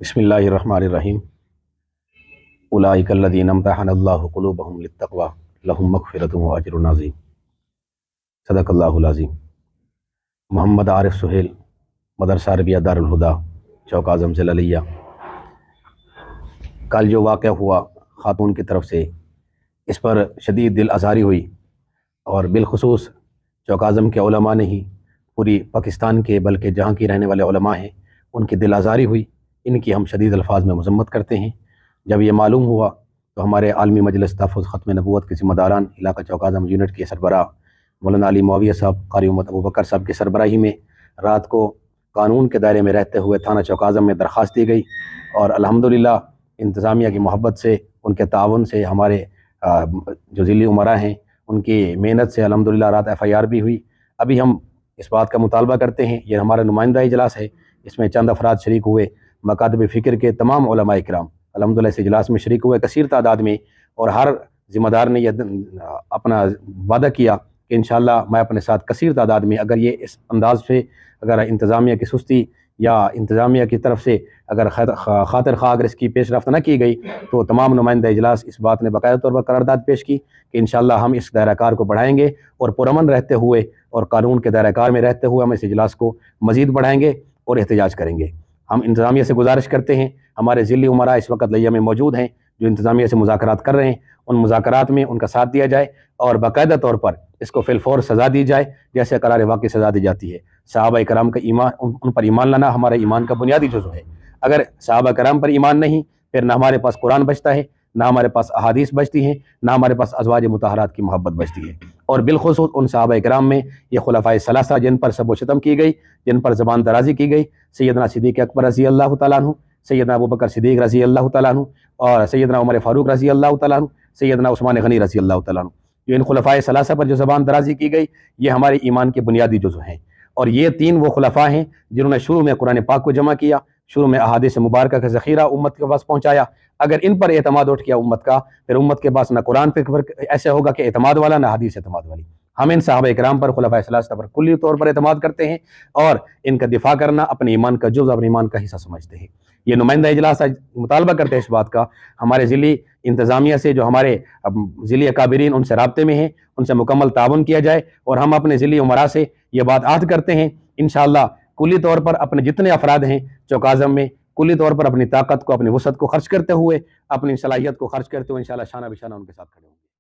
بسم اللہ الرحمن الرحیم اولئک الذین امتحن اللہ قلوبہم للتقوی لہم مغفرۃ و اجر عظیم۔ صدق اللہ العظیم۔ محمد عارف سہیل، مدرسہ عربیہ دارالہدیٰ، چوک اعظم ضلع لیا۔ کل جو واقعہ ہوا خاتون کی طرف سے، اس پر شدید دل آزاری ہوئی، اور بالخصوص چوک اعظم کے علماء نے ہی پوری پاکستان کے بلکہ جہاں کی رہنے والے علماء ہیں ان کی دل آزاری ہوئی۔ ان کی ہم شدید الفاظ میں مذمت کرتے ہیں۔ جب یہ معلوم ہوا تو ہمارے عالمی مجلس تحفظ ختم نبوت کے ذمہ داران علاقہ چوک اعظم یونٹ کے سربراہ مولانا علی معاویہ صاحب، قاری امت ابو بکر صاحب کی سربراہی میں رات کو قانون کے دائرے میں رہتے ہوئے تھانہ چوک اعظم میں درخواست دی گئی، اور الحمدللہ انتظامیہ کی محبت سے، ان کے تعاون سے، ہمارے جو ضلعی امراء ہیں ان کی محنت سے الحمدللہ رات FIR بھی ہوئی۔ ابھی ہم اس بات کا مطالبہ کرتے ہیں، یہ ہمارا نمائندہ اجلاس ہے، اس میں چند افراد شریک ہوئے، مکاتب فکر کے تمام علماء اکرام الحمدللہ اس اجلاس میں شریک ہوئے کثیر تعداد میں، اور ہر ذمہ دار نے یہ اپنا وعدہ کیا کہ انشاءاللہ میں اپنے ساتھ کثیر تعداد میں، اگر یہ اس انداز سے اگر انتظامیہ کی سستی یا انتظامیہ کی طرف سے اگر خاطر خواہ اگر اس کی پیش رفت نہ کی گئی تو تمام نمائندہ اجلاس اس بات نے باقاعدہ طور پر قرارداد پیش کی کہ انشاءاللہ ہم اس دائرہ کار کو بڑھائیں گے، اور پرامن رہتے ہوئے اور قانون کے دائرہ کار میں رہتے ہوئے ہم اس اجلاس کو مزید بڑھائیں گے اور احتجاج کریں گے۔ ہم انتظامیہ سے گزارش کرتے ہیں، ہمارے ضلعی امراء اس وقت لیا میں موجود ہیں جو انتظامیہ سے مذاکرات کر رہے ہیں، ان مذاکرات میں ان کا ساتھ دیا جائے اور باقاعدہ طور پر اس کو فی الفور سزا دی جائے جیسے قرار واقعی سزا دی جاتی ہے۔ صحابہ کرام کا ایمان، ان پر ایمان لانا ہمارے ایمان کا بنیادی جزو ہے۔ اگر صحابہ کرام پر ایمان نہیں، پھر نہ ہمارے پاس قرآن بچتا ہے، نہ ہمارے پاس احادیث بچتی ہیں، نہ ہمارے پاس ازواج مطہرات کی محبت بچتی ہے۔ اور بالخصوص ان صحابہ کرام میں یہ خلفائے ثلاثہ جن پر سب و شتم کی گئی، جن پر زبان درازی کی گئی، سیدنا صدیق اکبر رضی اللہ تعالیٰ عنہ، سیدنا ابو بکر صدیق رضی اللہ تعالیٰ عنہ، اور سیدنا عمر فاروق رضی اللہ تعالیٰ عنہ، سیدنا عثمان غنی رضی اللہ تعالیٰ عنہ، جو ان خلفائے ثلاثہ پر جو زبان درازی کی گئی یہ ہمارے ایمان کے بنیادی جزو ہیں۔ اور یہ تین وہ خلفاء ہیں جنہوں نے شروع میں قرآن پاک کو جمع کیا، شروع میں احادیث مبارکہ کا ذخیرہ امت کے پاس پہنچایا۔ اگر ان پر اعتماد اٹھ گیا امت کا، پھر امت کے پاس نہ قرآن پہ ایسے ہوگا کہ اعتماد والا، نہ حدیث اعتماد والی۔ ہم ان صحابہ اکرام پر، خلفائے ثلاثہ پر کلی طور پر اعتماد کرتے ہیں، اور ان کا دفاع کرنا اپنے ایمان کا جزء، اپنے ایمان کا حصہ سمجھتے ہیں۔ یہ نمائندہ اجلاس آج مطالبہ کرتے ہیں اس بات کا، ہمارے ضلعی انتظامیہ سے، جو ہمارے ضلعی اکابرین ان سے رابطے میں ہیں، ان سے مکمل تعاون کیا جائے، اور ہم اپنے ضلعی امراء سے یہ بات عہد کرتے ہیں انشاءاللہ کلی طور پر اپنے جتنے افراد ہیں چوک اعظم میں، کلی طور پر اپنی طاقت کو، اپنی وسعت کو خرچ کرتے ہوئے، اپنی صلاحیت کو خرچ کرتے ہوئے انشاءاللہ شانہ بشانہ ان کے ساتھ کھڑے ہوں گے۔